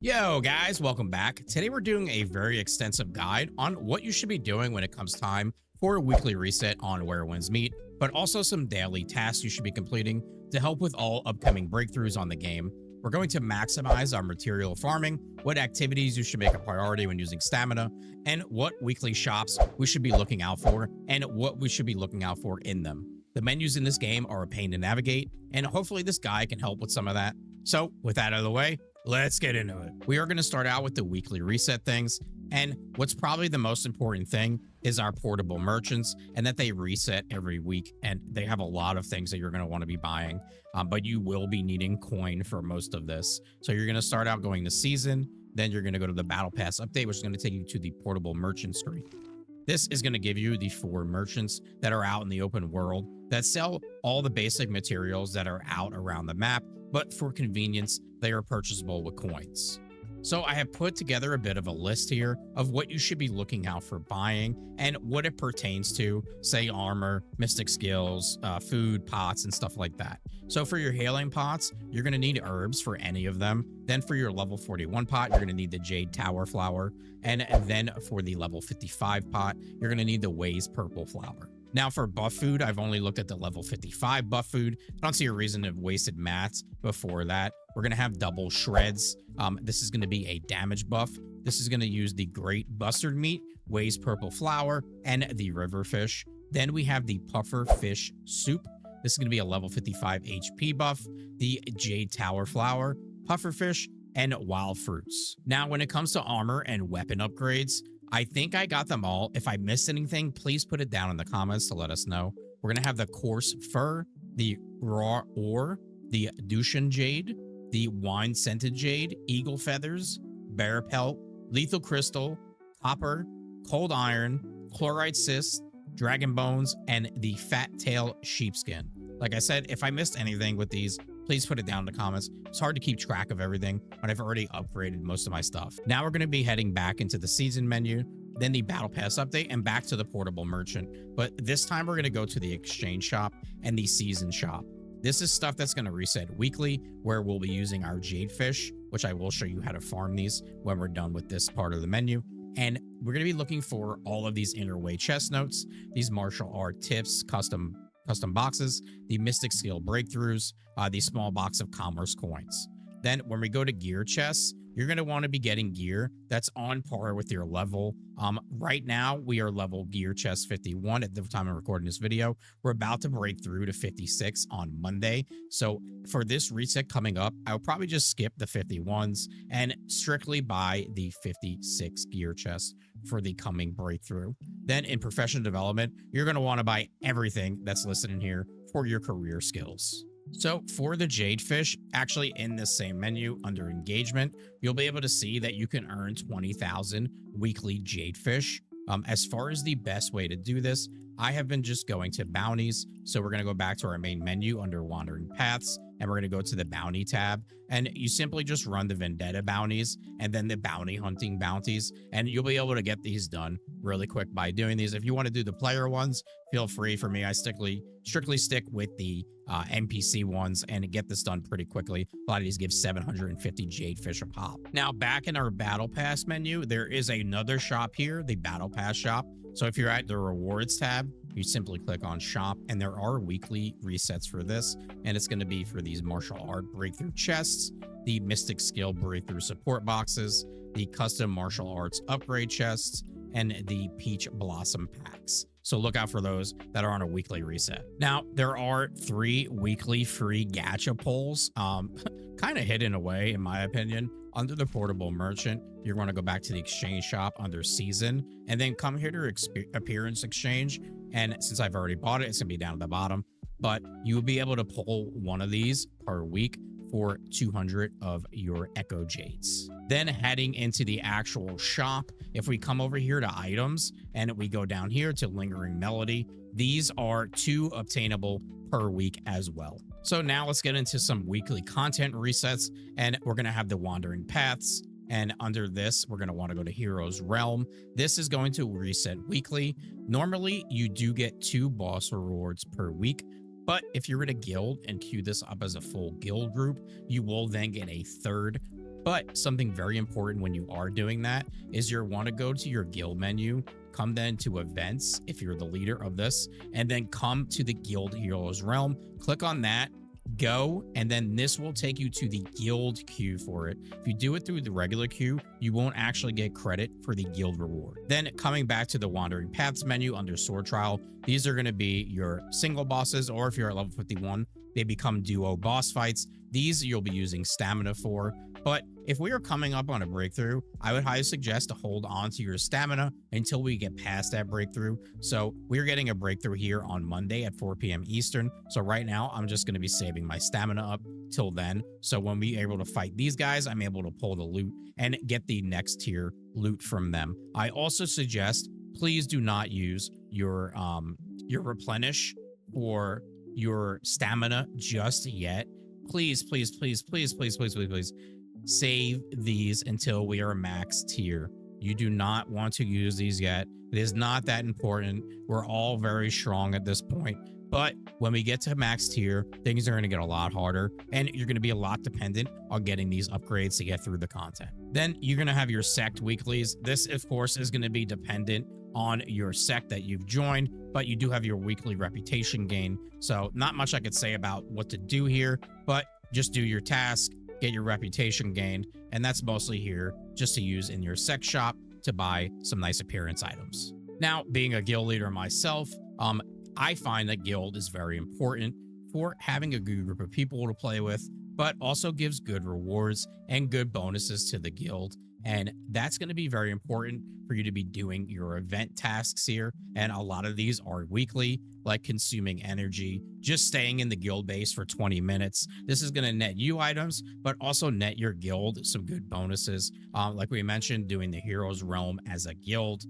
Yo guys, welcome back. Today we're doing a very extensive guide on what you should be doing when it comes time for a weekly reset on Where Winds Meet, but also some daily tasks you should be completing to help with all upcoming breakthroughs on the game. We're going to maximize our material farming, what activities you should make a priority when using stamina, and what weekly shops we should be looking out for, and what we should be looking out for in them. The menus in this game are a pain to navigate, and hopefully this guide can help with some of that. So with that out of the way, let's get into it. We are going to start out with the weekly reset things. And what's probably the most important thing is our portable merchants and that they reset every week. And they have a lot of things that you're going to want to be buying, but you will be needing coin for most of this. So you're going to start out going to season. Then you're going to go to the battle pass update, which is going to take you to the portable merchant screen. This is going to give you the 4 merchants that are out in the open world that sell all the basic materials that are out around the map, but for convenience, they are purchasable with coins. So I have put together a bit of a list here of what you should be looking out for buying and what it pertains to, say armor, mystic skills, food, pots, and stuff like that. So for your healing pots, you're going to need herbs for any of them. Then for your level 41 pot, you're going to need the Jade Tower flower. And then for the level 55 pot, you're going to need the Waze purple flower. Now for buff food, I've only looked at the level 55 buff food. I don't see a reason to have wasted mats before that. We're going to have double shreds. This is going to be a damage buff. This is going to use the great bustard meat, Waze purple flower, and the river fish. Then we have the puffer fish soup. This is going to be a level 55 HP buff, the Jade Tower flower, puffer fish, and wild fruits. Now when it comes to armor and weapon upgrades, I think I got them all. If I missed anything, please put it down in the comments to let us know. We're going to have the coarse fur, the raw ore, the Dushan jade, the wine scented jade, eagle feathers, bear pelt, lethal crystal, copper, cold iron, chlorite cyst, dragon bones, and the fat tail sheepskin. Like I said, if I missed anything with these, please put it down in the comments. It's hard to keep track of everything when I've already upgraded most of my stuff. Now we're going to be heading back into the season menu, then the battle pass update, and back to the portable merchant. But this time we're going to go to the exchange shop and the season shop. This is stuff that's going to reset weekly, where we'll be using our jade fish, which I will show you how to farm these when we're done with this part of the menu. And we're going to be looking for all of these inner way chest notes, these martial art tips, custom boxes, the mystic skill breakthroughs, the small box of commerce coins. Then when we go to gear chests, you're going to want to be getting gear that's on par with your level. Right now, we are level gear chest 51 at the time of recording this video. We're about to break through to 56 on Monday. So for this reset coming up, I'll probably just skip the 51s and strictly buy the 56 gear chests for the coming breakthrough. Then in professional development, you're going to want to buy everything that's listed in here for your career skills. So for the jade fish, actually in this same menu under engagement, you'll be able to see that you can earn 20,000 weekly jade fish. As far as the best way to do this, I have been just going to bounties. So we're going to go back to our main menu under wandering paths, and we're going to go to the bounty tab, and you simply just run the vendetta bounties and then the bounty hunting bounties, and you'll be able to get these done really quick by doing these. If you want to do the player ones, feel free. For me, I strictly stick with the NPC ones and get this done pretty quickly. A lot of these give 750 jade fish a pop. Now back in our battle pass menu, there is another shop here, the battle pass shop. So if you're at the rewards tab, you simply click on shop, and there are weekly resets for this, and it's going to be for these martial art breakthrough chests, the mystic skill breakthrough support boxes, the custom martial arts upgrade chests, and the peach blossom packs. So look out for those that are on a weekly reset. Now, there are 3 weekly free gacha pulls, kind of hidden away, in my opinion. Under the portable merchant, you're going to go back to the exchange shop under season, and then come here to appearance exchange. And since I've already bought it, it's going to be down at the bottom, but you will be able to pull one of these per week for 200 of your Echo Jades. Then heading into the actual shop, if we come over here to items and we go down here to Lingering Melody, these are 2 obtainable per week as well. So now let's get into some weekly content resets, and we're going to have the Wandering Paths. And under this, we're going to want to go to Hero's Realm. This is going to reset weekly. Normally, you do get 2 boss rewards per week, but if you're in a guild and queue this up as a full guild group, you will then get a 3rd But something very important when you are doing that is you want to go to your guild menu, come then to events if you're the leader of this, and then come to the guild heroes realm. Click on that, go, and then this will take you to the guild queue for it. If you do it through the regular queue, you won't actually get credit for the guild reward. Then coming back to the wandering paths menu under sword trial, these are going to be your single bosses, or if you're at level 51, they become duo boss fights. These you'll be using stamina for. But if we are coming up on a breakthrough, I would highly suggest to hold on to your stamina until we get past that breakthrough. So we're getting a breakthrough here on Monday at 4 p.m. Eastern. So right now, I'm just going to be saving my stamina up till then. So when we're able to fight these guys, I'm able to pull the loot and get the next tier loot from them. I also suggest, please do not use your replenish or your stamina just yet. Please, please, please, please, please, please, please, please. Save these until we are max tier. You do not want to use these yet. It is not that important. We're all very strong at this point. But when we get to max tier, things are going to get a lot harder, and you're going to be a lot dependent on getting these upgrades to get through the content. Then you're going to have your sect weeklies. This, of course, is going to be dependent on your sect that you've joined, but you do have your weekly reputation gain. So not much I could say about what to do here, but just do your task, get your reputation gained, and that's mostly here just to use in your sect shop to buy some nice appearance items. Now, being a guild leader myself, I find that guild is very important for having a good group of people to play with, but also gives good rewards and good bonuses to the guild. And that's going to be very important for you to be doing your event tasks here. And a lot of these are weekly, like consuming energy, just staying in the guild base for 20 minutes. This is going to net you items, but also net your guild some good bonuses. Like we mentioned, doing the Heroes Realm as a guild.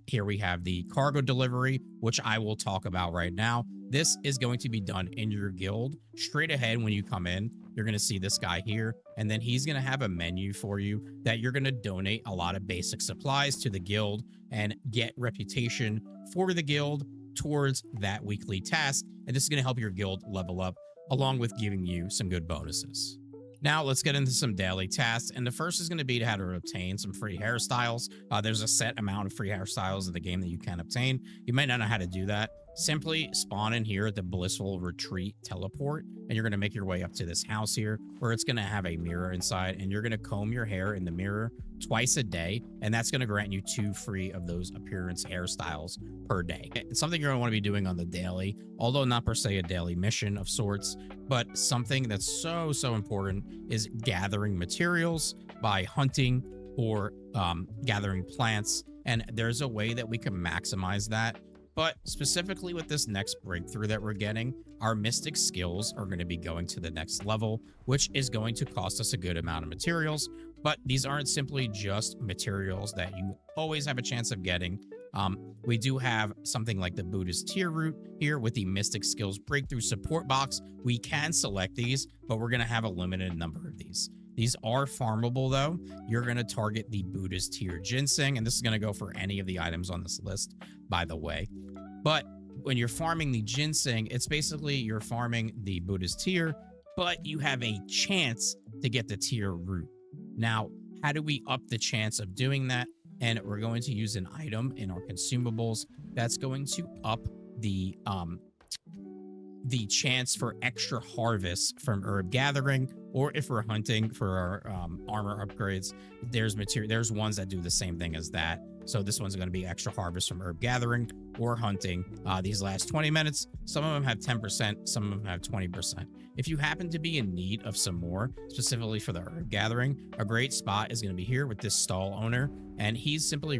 Here we have the cargo delivery, which I will talk about right now. This is going to be done in your guild. Straight ahead when you come in, you're going to see this guy here, and then he's going to have a menu for you that you're going to donate a lot of basic supplies to the guild and get reputation for the guild towards that weekly task. And this is going to help your guild level up, along with giving you some good bonuses. Now let's get into some daily tasks, and the first is going to be how to obtain some free hairstyles. There's a set amount of free hairstyles in the game that you can obtain. You might not know how to do that. Simply spawn in here at the Blissful Retreat teleport, and you're going to make your way up to this house here where it's going to have a mirror inside, and you're going to comb your hair in the mirror twice a day, and that's going to grant you 2 free of those appearance hairstyles per day. It's something you're going to want to be doing on the daily, although not per se a daily mission of sorts, but something that's so important is gathering materials by hunting or gathering plants, and there's a way that we can maximize that. But specifically with this next breakthrough that we're getting, our mystic skills are going to be going to the next level, which is going to cost us a good amount of materials. But these aren't simply just materials that you always have a chance of getting. We do have something like the Buddhist tier root here with the mystic skills breakthrough support box. We can select these, but we're going to have a limited number of these. These are farmable though. You're going to target the Buddhist tier ginseng, and this is going to go for any of the items on this list, by the way. But when you're farming the ginseng, it's basically you're farming the Buddhist tier, but you have a chance to get the tier root. Now, how do we up the chance of doing that? And we're going to use an item in our consumables that's going to up the chance for extra harvests from herb gathering, or if we're hunting for our armor upgrades, there's ones that do the same thing as that. So this one's going to be extra harvest from herb gathering or hunting. These last 20 minutes, some of them have 10%, some of them have 20%. If you happen to be in need of some more, specifically for the herb gathering, a great spot is going to be here with this stall owner, and he's simply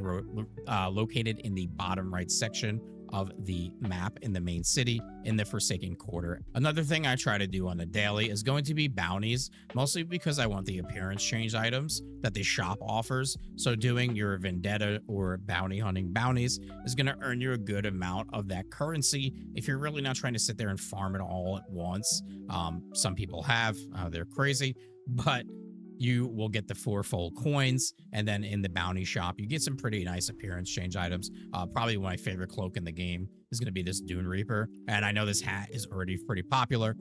located in the bottom right section of the map in the main city in the Forsaken Quarter. Another thing I try to do on the daily is going to be bounties, mostly because I want the appearance change items that the shop offers. So doing your vendetta or bounty hunting bounties is going to earn you a good amount of that currency if you're really not trying to sit there and farm it all at once. Some people have, they're crazy, but you will get the 4 full coins. And then in the bounty shop, you get some pretty nice appearance change items. Probably my favorite cloak in the game is going to be this Dune Reaper. And I know this hat is already pretty popular,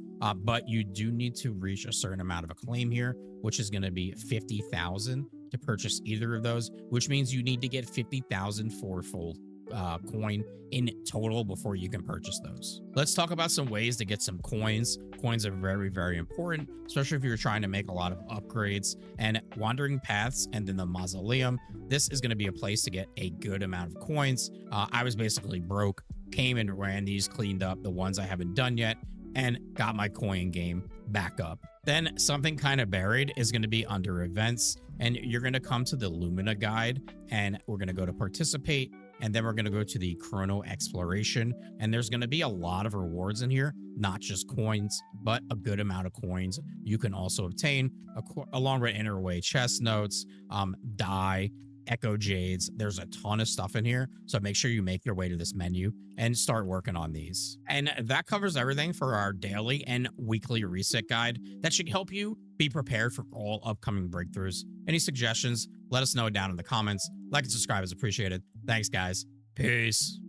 but you do need to reach a certain amount of acclaim here, which is going to be 50,000 to purchase either of those, which means you need to get 50,000 for full coin in total before you can purchase those. Let's talk about some ways to get some coins. Coins are very, very important, especially if you're trying to make a lot of upgrades. And Wandering Paths and then the Mausoleum, this is going to be a place to get a good amount of coins. I was basically broke, came and ran these, cleaned up the ones I haven't done yet, and got my coin game back up. Then something kind of buried is going to be under events, and you're going to come to the Lumina guide, and we're going to go to participate, and then we're going to go to the Chrono Exploration, and there's going to be a lot of rewards in here, not just coins, but a good amount of coins you can also obtain, along with Interway chest notes, dye, Echo Jades. There's a ton of stuff in here, so make sure you make your way to this menu and start working on these. And that covers everything for our daily and weekly reset guide that should help you be prepared for all upcoming breakthroughs. Any suggestions, let us know down in the comments. Like and subscribe is appreciated. Thanks, guys. Peace.